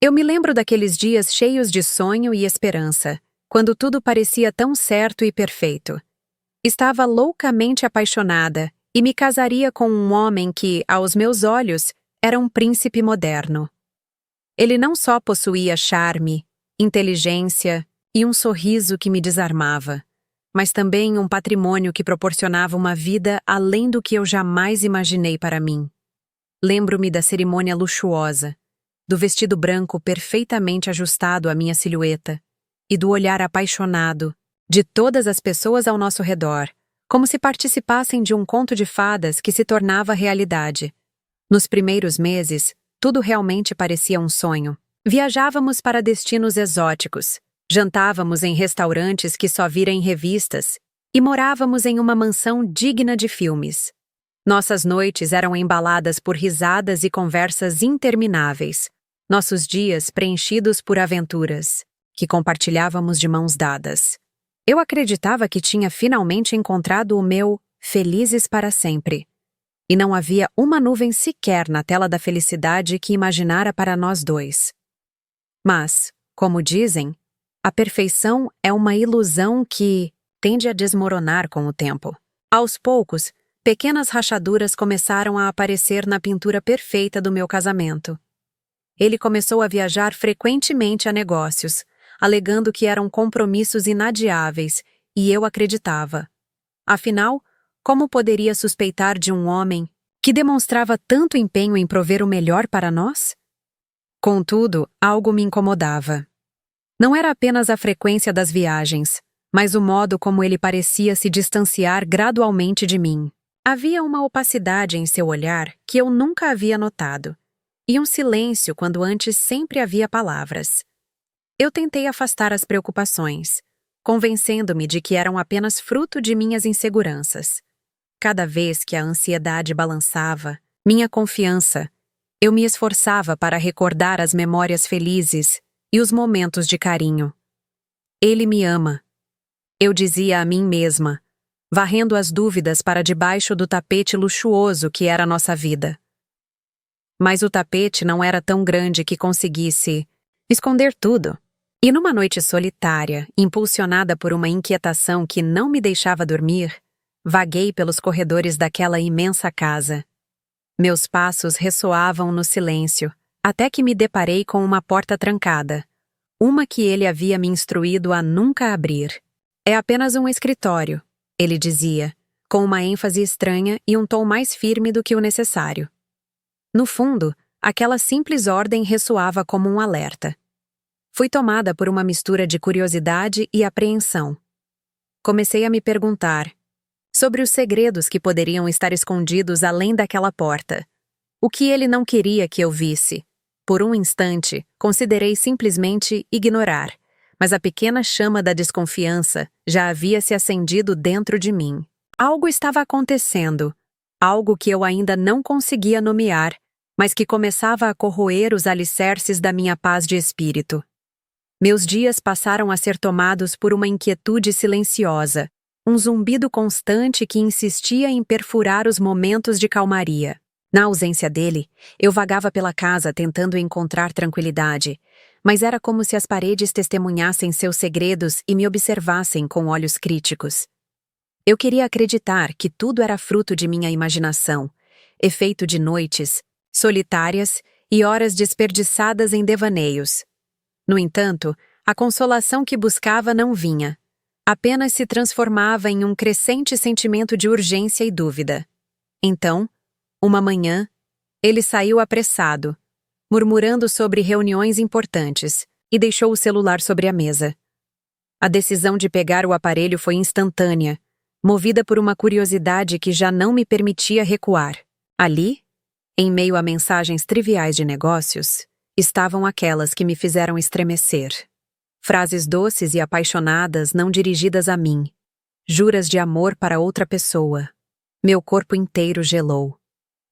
Eu me lembro daqueles dias cheios de sonho e esperança, quando tudo parecia tão certo e perfeito. Estava loucamente apaixonada e me casaria com um homem que, aos meus olhos, era um príncipe moderno. Ele não só possuía charme, inteligência e um sorriso que me desarmava, mas também um patrimônio que proporcionava uma vida além do que eu jamais imaginei para mim. Lembro-me da cerimônia luxuosa, do vestido branco perfeitamente ajustado à minha silhueta e do olhar apaixonado de todas as pessoas ao nosso redor, como se participassem de um conto de fadas que se tornava realidade. Nos primeiros meses, tudo realmente parecia um sonho. Viajávamos para destinos exóticos, jantávamos em restaurantes que só vira em revistas e morávamos em uma mansão digna de filmes. Nossas noites eram embaladas por risadas e conversas intermináveis, nossos dias preenchidos por aventuras, que compartilhávamos de mãos dadas. Eu acreditava que tinha finalmente encontrado o meu felizes para sempre. E não havia uma nuvem sequer na tela da felicidade que imaginara para nós dois. Mas, como dizem, a perfeição é uma ilusão que tende a desmoronar com o tempo. Aos poucos, pequenas rachaduras começaram a aparecer na pintura perfeita do meu casamento. Ele começou a viajar frequentemente a negócios, alegando que eram compromissos inadiáveis, e eu acreditava. Afinal, como poderia suspeitar de um homem que demonstrava tanto empenho em prover o melhor para nós? Contudo, algo me incomodava. Não era apenas a frequência das viagens, mas o modo como ele parecia se distanciar gradualmente de mim. Havia uma opacidade em seu olhar que eu nunca havia notado, e um silêncio quando antes sempre havia palavras. Eu tentei afastar as preocupações, convencendo-me de que eram apenas fruto de minhas inseguranças. Cada vez que a ansiedade balançava minha confiança, eu me esforçava para recordar as memórias felizes e os momentos de carinho. Ele me ama, eu dizia a mim mesma, varrendo as dúvidas para debaixo do tapete luxuoso que era nossa vida. Mas o tapete não era tão grande que conseguisse esconder tudo. E numa noite solitária, impulsionada por uma inquietação que não me deixava dormir, vaguei pelos corredores daquela imensa casa. Meus passos ressoavam no silêncio, até que me deparei com uma porta trancada, uma que ele havia me instruído a nunca abrir. É apenas um escritório, ele dizia, com uma ênfase estranha e um tom mais firme do que o necessário. No fundo, aquela simples ordem ressoava como um alerta. Fui tomada por uma mistura de curiosidade e apreensão. Comecei a me perguntar sobre os segredos que poderiam estar escondidos além daquela porta. O que ele não queria que eu visse. Por um instante, considerei simplesmente ignorar, mas a pequena chama da desconfiança já havia se acendido dentro de mim. Algo estava acontecendo, algo que eu ainda não conseguia nomear, mas que começava a corroer os alicerces da minha paz de espírito. Meus dias passaram a ser tomados por uma inquietude silenciosa, um zumbido constante que insistia em perfurar os momentos de calmaria. Na ausência dele, eu vagava pela casa tentando encontrar tranquilidade, mas era como se as paredes testemunhassem seus segredos e me observassem com olhos críticos. Eu queria acreditar que tudo era fruto de minha imaginação, efeito de noites solitárias e horas desperdiçadas em devaneios. No entanto, a consolação que buscava não vinha. Apenas se transformava em um crescente sentimento de urgência e dúvida. Então, uma manhã, ele saiu apressado, murmurando sobre reuniões importantes, e deixou o celular sobre a mesa. A decisão de pegar o aparelho foi instantânea, movida por uma curiosidade que já não me permitia recuar. Ali, em meio a mensagens triviais de negócios, estavam aquelas que me fizeram estremecer. Frases doces e apaixonadas não dirigidas a mim. Juras de amor para outra pessoa. Meu corpo inteiro gelou.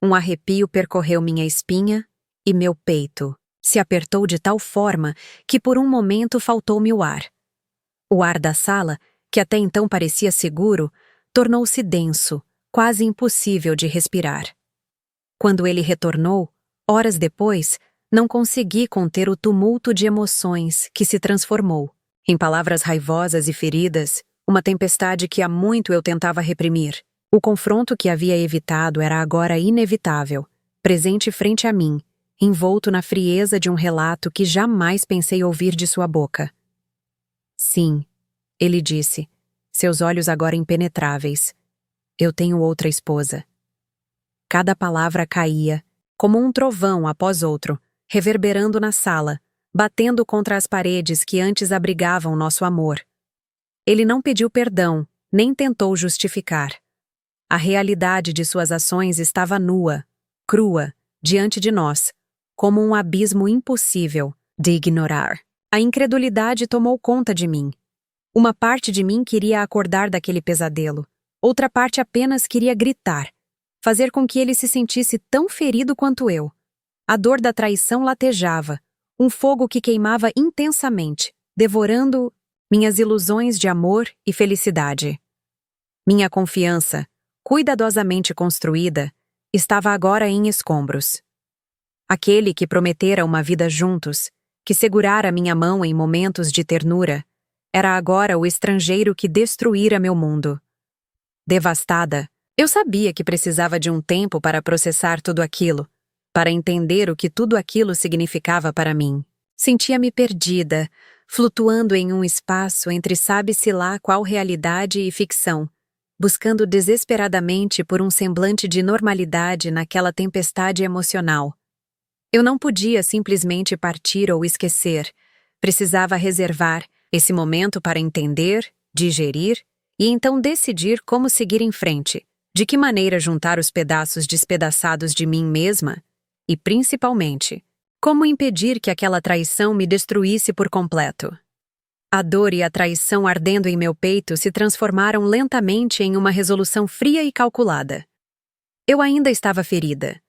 Um arrepio percorreu minha espinha e meu peito se apertou de tal forma que por um momento faltou-me o ar. O ar da sala, que até então parecia seguro, tornou-se denso, quase impossível de respirar. Quando ele retornou, horas depois, Não consegui conter o tumulto de emoções que se transformou em palavras raivosas e feridas, uma tempestade que há muito eu tentava reprimir. O confronto que havia evitado era agora inevitável, presente frente a mim, envolto na frieza de um relato que jamais pensei ouvir de sua boca. Sim, ele disse, seus olhos agora impenetráveis. Eu tenho outra esposa. Cada palavra caía, como um trovão após outro, reverberando na sala, batendo contra as paredes que antes abrigavam nosso amor. Ele não pediu perdão, nem tentou justificar. A realidade de suas ações estava nua, crua, diante de nós, como um abismo impossível de ignorar. A incredulidade tomou conta de mim. Uma parte de mim queria acordar daquele pesadelo, outra parte apenas queria gritar, fazer com que ele se sentisse tão ferido quanto eu. A dor da traição latejava, um fogo que queimava intensamente, devorando minhas ilusões de amor e felicidade. Minha confiança, cuidadosamente construída, estava agora em escombros. Aquele que prometera uma vida juntos, que segurara minha mão em momentos de ternura, era agora o estrangeiro que destruíra meu mundo. Devastada, eu sabia que precisava de um tempo para processar tudo aquilo, para entender o que tudo aquilo significava para mim. Sentia-me perdida, flutuando em um espaço entre sabe-se lá qual realidade e ficção, buscando desesperadamente por um semblante de normalidade naquela tempestade emocional. Eu não podia simplesmente partir ou esquecer, precisava reservar esse momento para entender, digerir e então decidir como seguir em frente, de que maneira juntar os pedaços despedaçados de mim mesma e, principalmente, como impedir que aquela traição me destruísse por completo. A dor e a traição ardendo em meu peito se transformaram lentamente em uma resolução fria e calculada. Eu ainda estava ferida,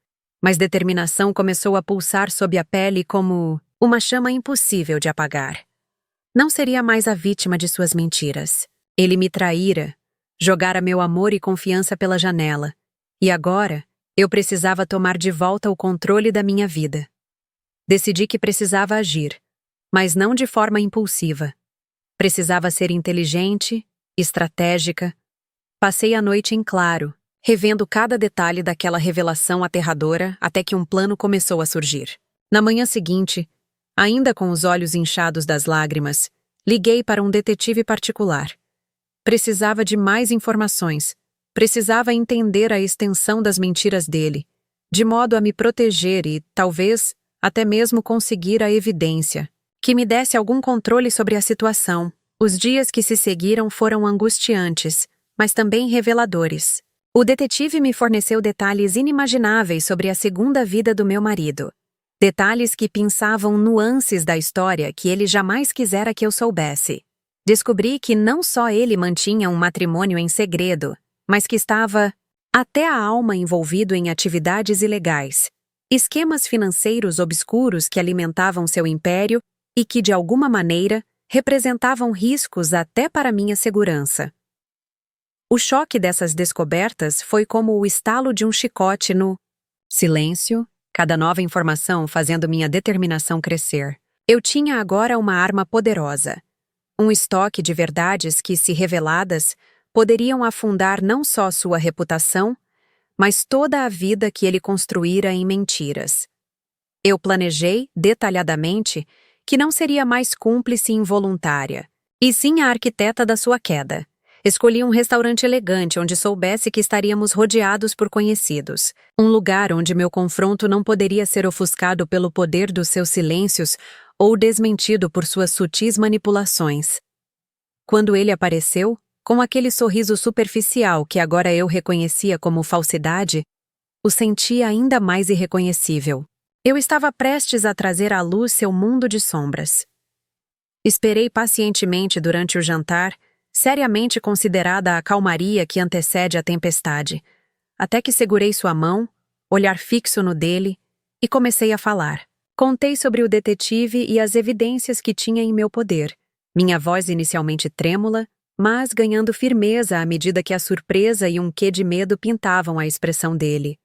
mas determinação começou a pulsar sob a pele como uma chama impossível de apagar. Não seria mais a vítima de suas mentiras. Ele me traíra, jogara meu amor e confiança pela janela, e agora eu precisava tomar de volta o controle da minha vida. Decidi que precisava agir, mas não de forma impulsiva. Precisava ser inteligente, estratégica. Passei a noite em claro, revendo cada detalhe daquela revelação aterradora até que um plano começou a surgir. Na manhã seguinte, ainda com os olhos inchados das lágrimas, liguei para um detetive particular. Precisava de mais informações. Precisava entender a extensão das mentiras dele, de modo a me proteger e, talvez, até mesmo conseguir a evidência que me desse algum controle sobre a situação. Os dias que se seguiram foram angustiantes, mas também reveladores. O detetive me forneceu detalhes inimagináveis sobre a segunda vida do meu marido. Detalhes que pinçavam nuances da história que ele jamais quisera que eu soubesse. Descobri que não só ele mantinha um matrimônio em segredo, mas que estava até a alma envolvido em atividades ilegais, esquemas financeiros obscuros que alimentavam seu império e que, de alguma maneira, representavam riscos até para minha segurança. O choque dessas descobertas foi como o estalo de um chicote no silêncio, cada nova informação fazendo minha determinação crescer. Eu tinha agora uma arma poderosa, um estoque de verdades que, se reveladas, poderiam afundar não só sua reputação, mas toda a vida que ele construíra em mentiras. Eu planejei, detalhadamente, que não seria mais cúmplice involuntária, e sim a arquiteta da sua queda. Escolhi um restaurante elegante onde soubesse que estaríamos rodeados por conhecidos, um lugar onde meu confronto não poderia ser ofuscado pelo poder dos seus silêncios ou desmentido por suas sutis manipulações. Quando ele apareceu, com aquele sorriso superficial que agora eu reconhecia como falsidade, o senti ainda mais irreconhecível. Eu estava prestes a trazer à luz seu mundo de sombras. Esperei pacientemente durante o jantar, seriamente considerada a calmaria que antecede a tempestade, até que segurei sua mão, olhar fixo no dele, e comecei a falar. Contei sobre o detetive e as evidências que tinha em meu poder, minha voz inicialmente trêmula, mas ganhando firmeza à medida que a surpresa e um quê de medo pintavam a expressão dele.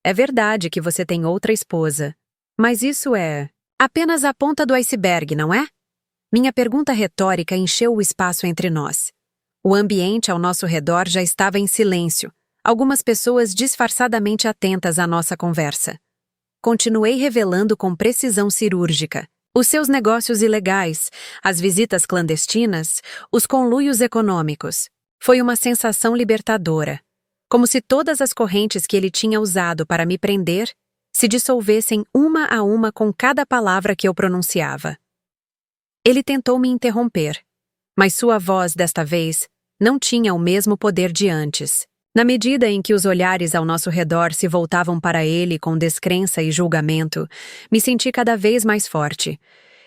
É verdade que você tem outra esposa, Mas isso é apenas a ponta do iceberg, não é? Minha pergunta retórica encheu o espaço entre nós. O ambiente ao nosso redor já estava em silêncio, algumas pessoas disfarçadamente atentas à nossa conversa. Continuei revelando com precisão cirúrgica os seus negócios ilegais, as visitas clandestinas, os conluios econômicos. Foi uma sensação libertadora, como se todas as correntes que ele tinha usado para me prender se dissolvessem uma a uma com cada palavra que eu pronunciava. Ele tentou me interromper, mas sua voz, desta vez, não tinha o mesmo poder de antes. Na medida em que os olhares ao nosso redor se voltavam para ele com descrença e julgamento, me senti cada vez mais forte.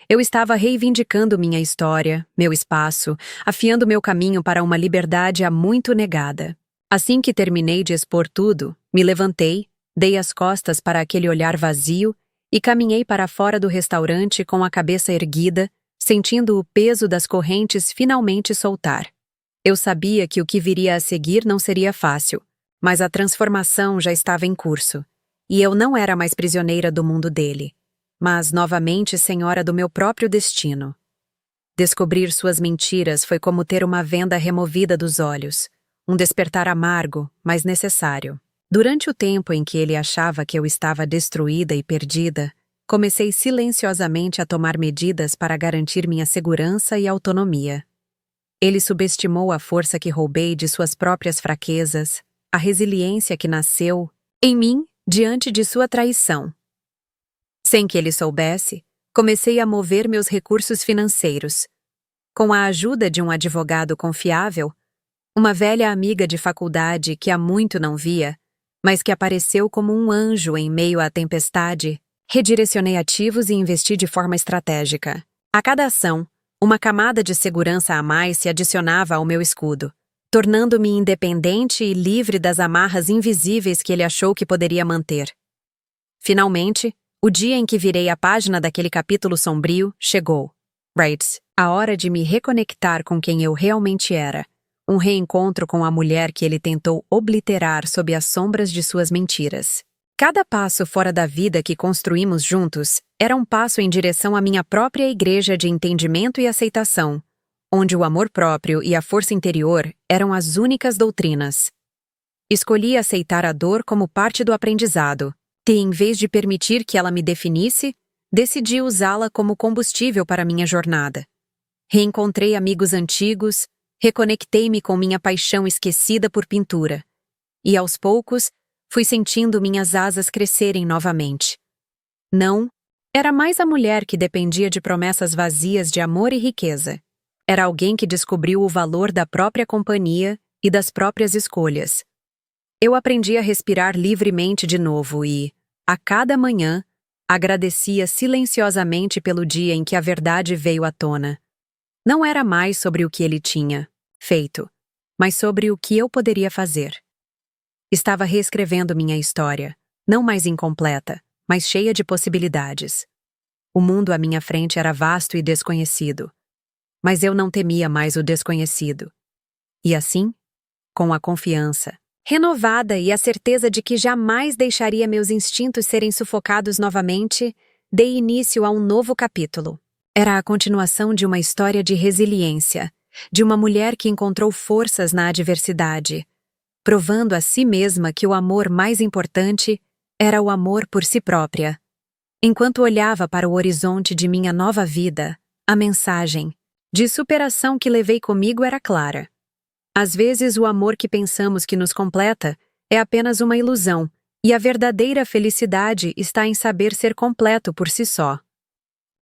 Eu estava reivindicando minha história, meu espaço, afiando meu caminho para uma liberdade há muito negada. Assim que terminei de expor tudo, me levantei, dei as costas para aquele olhar vazio e caminhei para fora do restaurante com a cabeça erguida, sentindo o peso das correntes finalmente soltar. Eu sabia que o que viria a seguir não seria fácil, mas a transformação já estava em curso, e eu não era mais prisioneira do mundo dele, mas novamente senhora do meu próprio destino. Descobrir suas mentiras foi como ter uma venda removida dos olhos, um despertar amargo, mas necessário. Durante o tempo em que ele achava que eu estava destruída e perdida, comecei silenciosamente a tomar medidas para garantir minha segurança e autonomia. Ele subestimou a força que roubei de suas próprias fraquezas, a resiliência que nasceu em mim diante de sua traição. Sem que ele soubesse, comecei a mover meus recursos financeiros. Com a ajuda de um advogado confiável, uma velha amiga de faculdade que há muito não via, mas que apareceu como um anjo em meio à tempestade, redirecionei ativos e investi de forma estratégica. A cada ação, uma camada de segurança a mais se adicionava ao meu escudo, tornando-me independente e livre das amarras invisíveis que ele achou que poderia manter. Finalmente, o dia em que virei a página daquele capítulo sombrio chegou. A hora de me reconectar com quem eu realmente era, um reencontro com a mulher que ele tentou obliterar sob as sombras de suas mentiras. Cada passo fora da vida que construímos juntos era um passo em direção à minha própria igreja de entendimento e aceitação, onde o amor próprio e a força interior eram as únicas doutrinas. Escolhi aceitar a dor como parte do aprendizado, e, em vez de permitir que ela me definisse, decidi usá-la como combustível para minha jornada. Reencontrei amigos antigos, reconectei-me com minha paixão esquecida por pintura, e aos poucos fui sentindo minhas asas crescerem novamente. Não, era mais a mulher que dependia de promessas vazias de amor e riqueza. Era alguém que descobriu o valor da própria companhia e das próprias escolhas. Eu aprendi a respirar livremente de novo e, a cada manhã, agradecia silenciosamente pelo dia em que a verdade veio à tona. Não era mais sobre o que ele tinha feito, mas sobre o que eu poderia fazer. Estava reescrevendo minha história, não mais incompleta, mas cheia de possibilidades. O mundo à minha frente era vasto e desconhecido, mas eu não temia mais o desconhecido. E assim, com a confiança renovada e a certeza de que jamais deixaria meus instintos serem sufocados novamente, dei início a um novo capítulo. Era a continuação de uma história de resiliência, de uma mulher que encontrou forças na adversidade, provando a si mesma que o amor mais importante era o amor por si própria. Enquanto olhava para o horizonte de minha nova vida, a mensagem de superação que levei comigo era clara. Às vezes, o amor que pensamos que nos completa é apenas uma ilusão, e a verdadeira felicidade está em saber ser completo por si só.